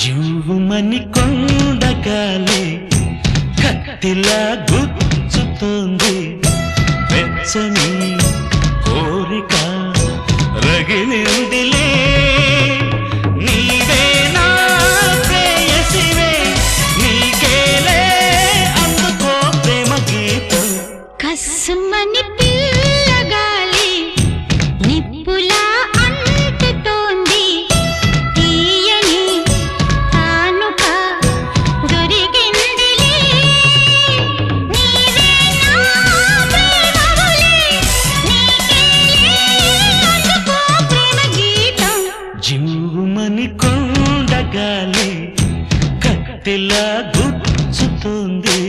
జీవుమని కొండగాలి కత్తిలా గుచ్చుతోంది వెచ్చని కోరిక రగిలిందిలే నీవే నా ప్రేయసివే నీకేలే అందుకో ప్రేమ గీతం కస్సుమని పిల్లగాలి నిప్పులా అంటుతోంది తీయని తానుక దొరికిందిలే నీవే నా ప్రేమవులే నీకేలే అందుకో ప్రేమ గీతం జీవుమని కొండగాలి కత్తిలా గుచ్చుతోంది